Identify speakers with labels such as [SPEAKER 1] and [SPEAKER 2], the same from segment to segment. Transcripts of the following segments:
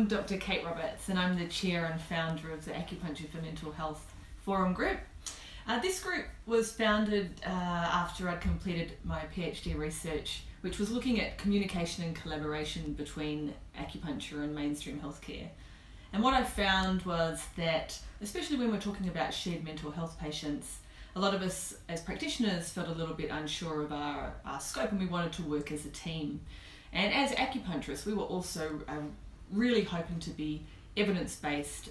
[SPEAKER 1] Dr. Kate Roberts, and I'm the chair and founder of the Acupuncture for Mental Health Forum group. This group was founded after I'd completed my PhD research, which was looking at communication and collaboration between acupuncture and mainstream healthcare. And what I found was that, especially when we're talking about shared mental health patients, a lot of us as practitioners felt a little bit unsure of our scope, and we wanted to work as a team. And as acupuncturists, we were also really hoping to be evidence-based,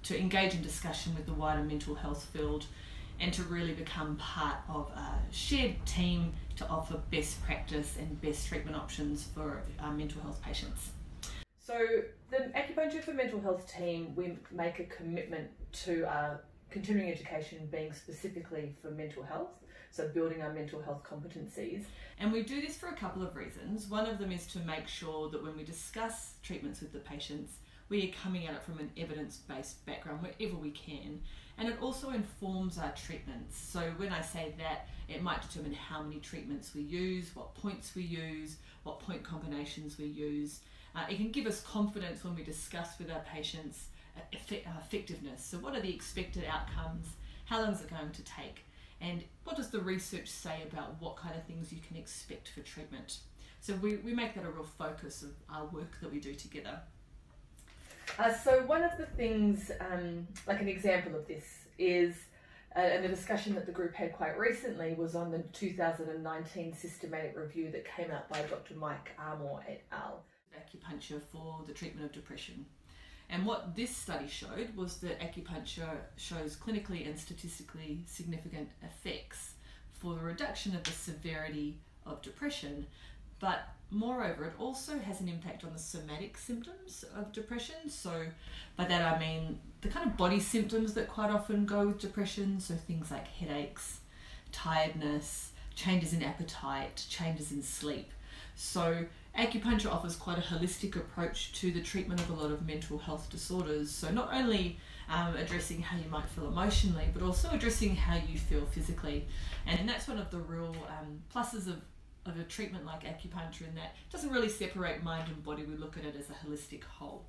[SPEAKER 1] to engage in discussion with the wider mental health field, and to really become part of a shared team to offer best practice and best treatment options for our mental health patients. So the Acupuncture for Mental Health team, we make a commitment to continuing education being specifically for mental health, so building our mental health competencies. And we do this for a couple of reasons. One of them is to make sure that when we discuss treatments with the patients, we are coming at it from an evidence-based background wherever we can. And it also informs our treatments. So when I say that, it might determine how many treatments we use, what points we use, what point combinations we use. It can give us confidence when we discuss with our patients effectiveness. So what are the expected outcomes? How long is it going to take? And what does the research say about what kind of things you can expect for treatment? So we make that a real focus of our work that we do together. So one of the things, like an example of this is, and a discussion that the group had quite recently was on the 2019 systematic review that came out by Dr. Mike Armour et al. Acupuncture for the treatment of depression. And what this study showed was that acupuncture shows clinically and statistically significant effects for the reduction of the severity of depression, but moreover, it also has an impact on the somatic symptoms of depression. So by that I mean the kind of body symptoms that quite often go with depression, so things like headaches, tiredness, changes in appetite, changes in sleep. So acupuncture offers quite a holistic approach to the treatment of a lot of mental health disorders. So not only addressing how you might feel emotionally, but also addressing how you feel physically. And that's one of the real pluses of a treatment like acupuncture, in that it doesn't really separate mind and body. We look at it as a holistic whole.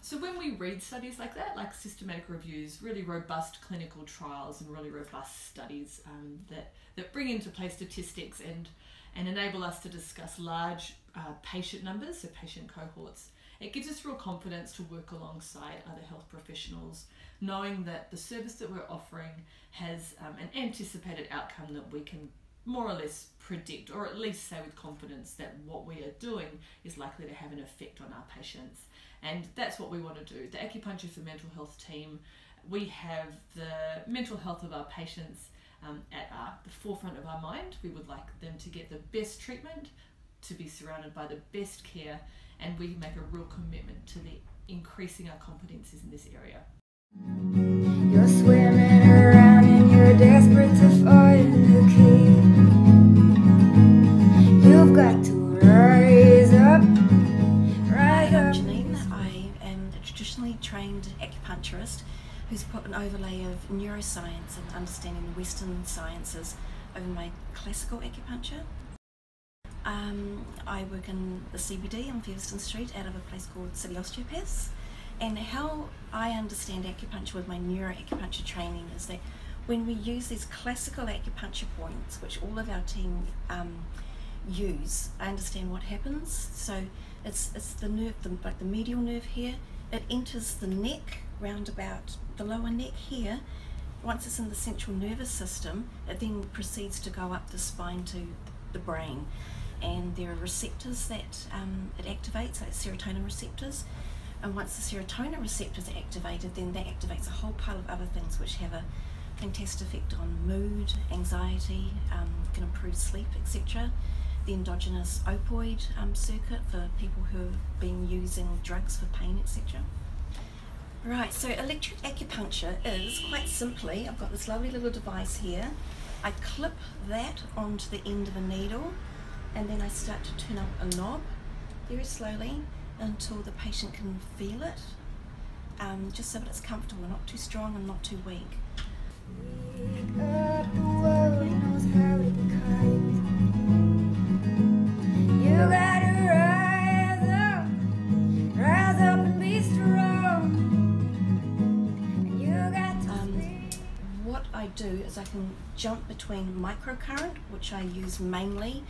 [SPEAKER 1] So when we read studies like that, like systematic reviews, really robust clinical trials and really robust studies that bring into play statistics and enable us to discuss large patient numbers, so patient cohorts, it gives us real confidence to work alongside other health professionals, knowing that the service that we're offering has an anticipated outcome that we can more or less predict, or at least say with confidence that what we are doing is likely to have an effect on our patients. And that's what we want to do. The Acupuncture for Mental Health team, we have the mental health of our patients at the forefront of our mind. We would like them to get the best treatment, to be surrounded by the best care, and we make a real commitment to increasing our competencies in this area.
[SPEAKER 2] You're swimming around and you're desperate to find the key. You've got to rise up, rise up.
[SPEAKER 3] I'm Janine. I am a traditionally trained acupuncturist who's put an overlay of neuroscience and understanding the Western sciences over my classical acupuncture. I work in the CBD on Featherston Street out of a place called City Osteopaths, and how I understand acupuncture with my neuroacupuncture training is that when we use these classical acupuncture points, which all of our team use, I understand what happens. So it's the nerve, like the medial nerve here, it enters the neck round about the lower neck here. Once it's in the central nervous system, it then proceeds to go up the spine to the brain, and there are receptors that it activates, like serotonin receptors, and once the serotonin receptors are activated, then that activates a whole pile of other things which have a fantastic effect on mood, anxiety, can improve sleep, etc. The endogenous opioid circuit for people who have been using drugs for pain, etc. Right, so electric acupuncture is quite simply, I've got this lovely little device here. I clip that onto the end of a needle, and then I start to turn up a knob very slowly until the patient can feel it, just so that it's comfortable, not too strong and not too weak.
[SPEAKER 2] The world knows how to kite. You gotta rise up, rise
[SPEAKER 3] I do is I can jump between microcurrent, which I use mainly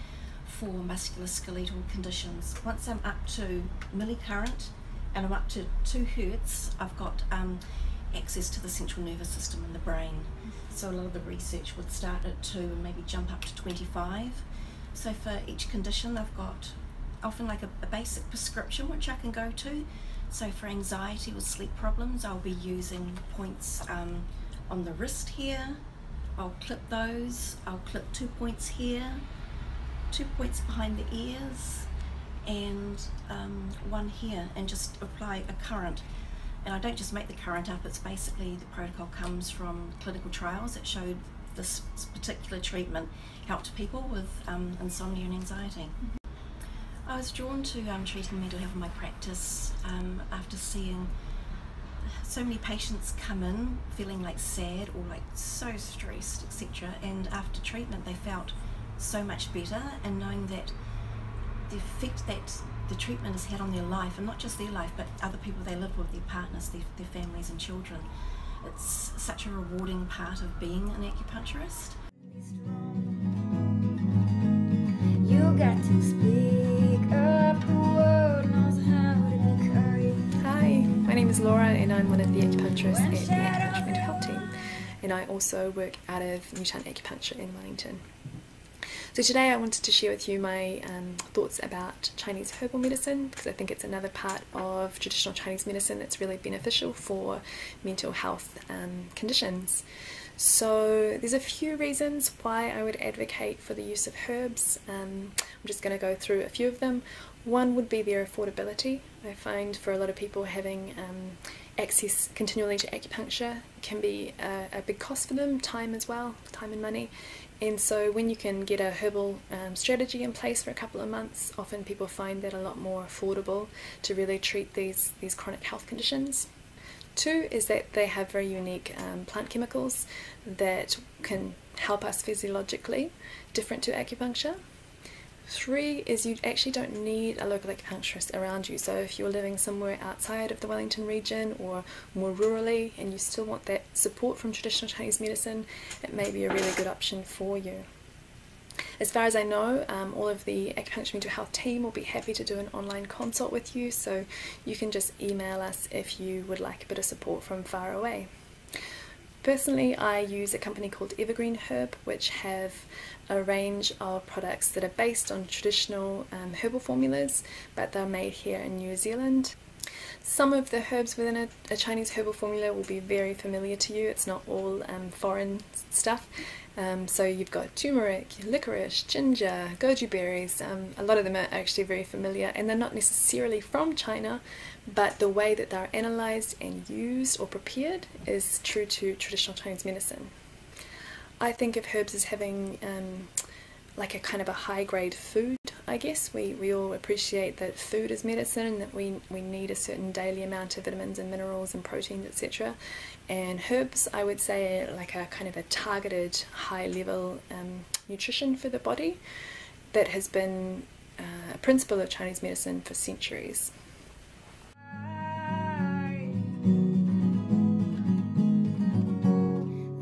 [SPEAKER 3] for musculoskeletal conditions. Once I'm up to millicurrent and I'm up to 2 hertz, I've got access to the central nervous system in the brain. So a lot of the research would start at 2 and maybe jump up to 25. So for each condition, I've got often like a basic prescription which I can go to. So for anxiety or sleep problems, I'll be using points on the wrist here. I'll clip those. I'll clip 2 points here, 2 points behind the ears, and 1 here, and just apply a current. And I don't just make the current up, it's basically the protocol comes from clinical trials that showed this particular treatment helped people with insomnia and anxiety. I was drawn to treating mental health in my practice after seeing so many patients come in feeling like sad or like so stressed, etc. And after treatment they felt so much better, and knowing that the effect that the treatment has had on their life, and not just their life but other people they live with, their partners, their families and children. It's such a rewarding part of being an acupuncturist.
[SPEAKER 2] You got to speak up, the world knows how to be kind.
[SPEAKER 4] Hi, my name is Laura and I'm one of the acupuncturists at the Acupuncture Mental Health team, and I also work out of Newtown Acupuncture in Wellington. So today I wanted to share with you my thoughts about Chinese herbal medicine, because I think it's another part of traditional Chinese medicine that's really beneficial for mental health conditions. So there's a few reasons why I would advocate for the use of herbs. I'm just going to go through a few of them. One would be their affordability. I find for a lot of people having access continually to acupuncture can be a big cost for them, time as well, time and money. And so when you can get a herbal strategy in place for a couple of months, often people find that a lot more affordable to really treat these chronic health conditions. 2 is that they have very unique plant chemicals that can help us physiologically, different to acupuncture. 3 is you actually don't need a local acupuncturist around you. So if you're living somewhere outside of the Wellington region or more rurally and you still want that support from traditional Chinese medicine, it may be a really good option for you. As far as I know, all of the Acupuncture Mental Health team will be happy to do an online consult with you, so you can just email us if you would like a bit of support from far away. Personally, I use a company called Evergreen Herb, which have a range of products that are based on traditional herbal formulas, but they're made here in New Zealand. Some of the herbs within a Chinese herbal formula will be very familiar to you. It's not all foreign stuff. So you've got turmeric, licorice, ginger, goji berries. A lot of them are actually very familiar, and they're not necessarily from China, but the way that they're analysed and used or prepared is true to traditional Chinese medicine. I think of herbs as having like a kind of a high grade food, I guess. We all appreciate that food is medicine and that we need a certain daily amount of vitamins and minerals and proteins, etc. And herbs, I would say, are like a kind of a targeted high level nutrition for the body that has been a principle of Chinese medicine for centuries.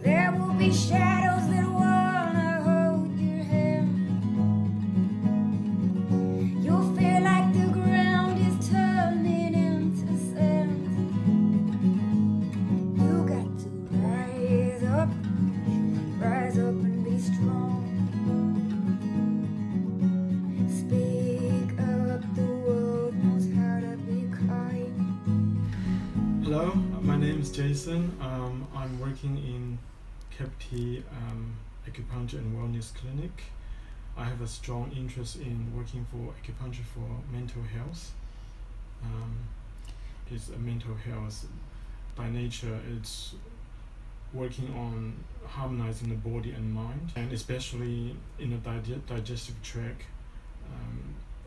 [SPEAKER 2] There will be shadows that wanna hold your hand. You'll feel like the ground is turning into sand. You got to rise up and be strong. Speak up, the world knows how to be kind.
[SPEAKER 5] Hello, my name is Jason. I'm working in Kapiti Acupuncture and Wellness Clinic. I have a strong interest in working for acupuncture for mental health. It's a mental health by nature. It's working on harmonizing the body and mind, and especially in the digestive tract.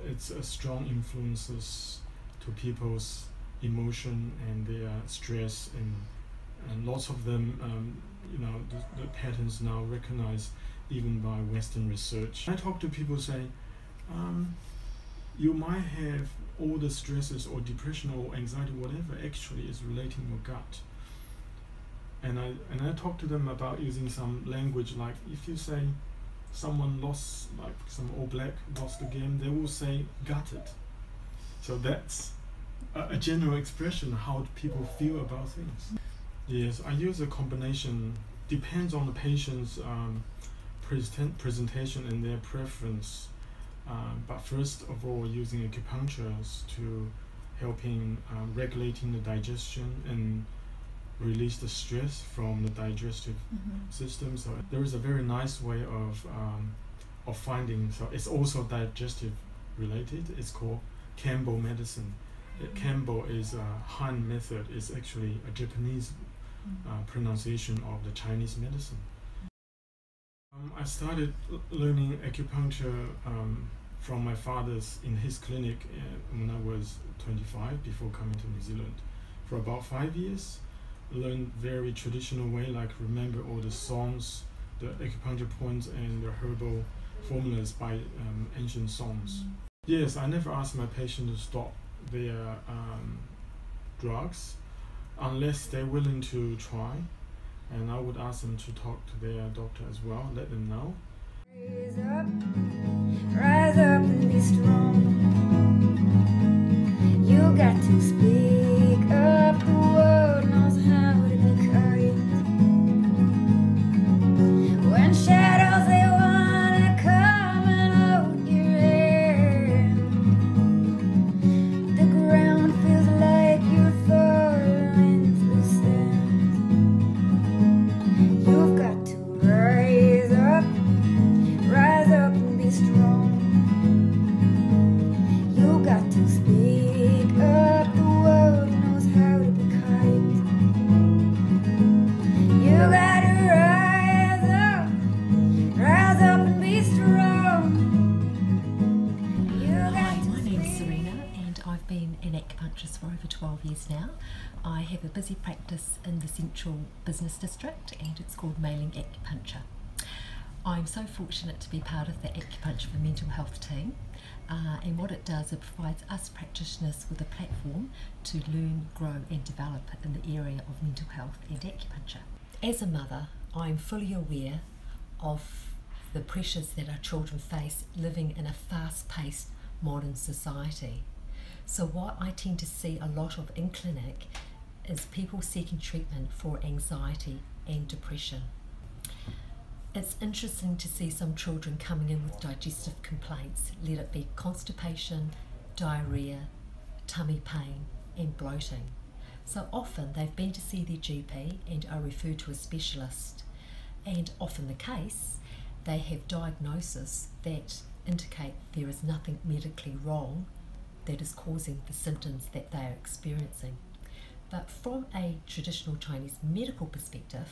[SPEAKER 5] It's a strong influences to people's emotion and their stress, and lots of them, the patterns now recognized even by Western research. I talk to people say, you might have all the stresses or depression or anxiety, whatever, actually is relating your gut. And I talk to them about using some language, like if you say someone lost, like some All Black lost the game, they will say gutted. So that's a general expression how people feel about things. Yes, I use a combination, depends on the patient's presentation and their preference. But first of all, using acupunctures to helping regulating the digestion and release the stress from the digestive system. So there is a very nice way of finding. So it's also digestive related. It's called Kampo medicine. Kampo is a Han method. It's actually a Japanese pronunciation of the Chinese medicine. I started learning acupuncture from my father's in his clinic when I was 25, before coming to New Zealand. For about 5 years, learned very traditional way, like remember all the songs, the acupuncture points and the herbal formulas by ancient songs. Yes, I never ask my patient to stop their drugs unless they're willing to try, and I would ask them to talk to their doctor as well, let them know.
[SPEAKER 2] Rise up and be strong. You got to speak up, the world knows how to be kind. When shadows they wanna come and hold your hand, the ground feels like you're falling into the sand. You've got to rise up and be strong. You got to speak up, the world knows how to be kind. You gotta rise up and be strong.
[SPEAKER 6] Hi, my name's Serena and I've been an acupuncturist for over 12 years now. I have a busy practice in the Central Business District and it's called Mailing Acupuncture. I'm so fortunate to be part of the Acupuncture for Mental Health team, and what it does, it provides us practitioners with a platform to learn, grow and develop in the area of mental health and acupuncture. As a mother, I'm fully aware of the pressures that our children face living in a fast-paced modern society. So what I tend to see a lot of in clinic is people seeking treatment for anxiety and depression. It's interesting to see some children coming in with digestive complaints, let it be constipation, diarrhea, tummy pain and bloating. So often they've been to see their GP and are referred to a specialist, and often the case, they have diagnoses that indicate there is nothing medically wrong that is causing the symptoms that they are experiencing. But from a traditional Chinese medical perspective,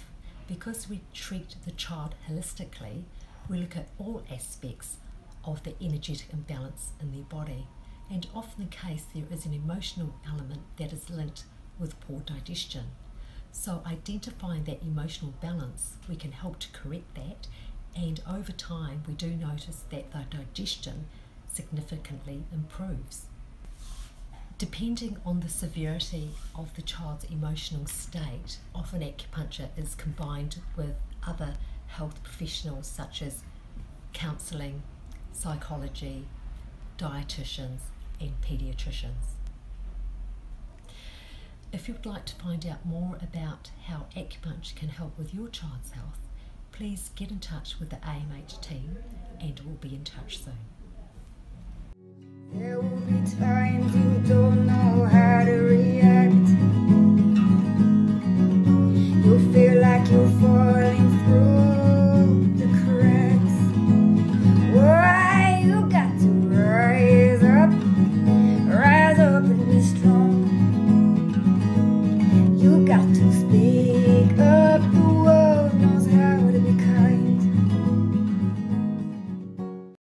[SPEAKER 6] because we treat the child holistically, we look at all aspects of the energetic imbalance in their body, and often the case there is an emotional element that is linked with poor digestion. So identifying that emotional balance, we can help to correct that, and over time we do notice that the digestion significantly improves. Depending on the severity of the child's emotional state, often acupuncture is combined with other health professionals such as counselling, psychology, dietitians and paediatricians. If you'd like to find out more about how acupuncture can help with your child's health, please get in touch with the AMH team and we'll be in touch soon.
[SPEAKER 2] There will be times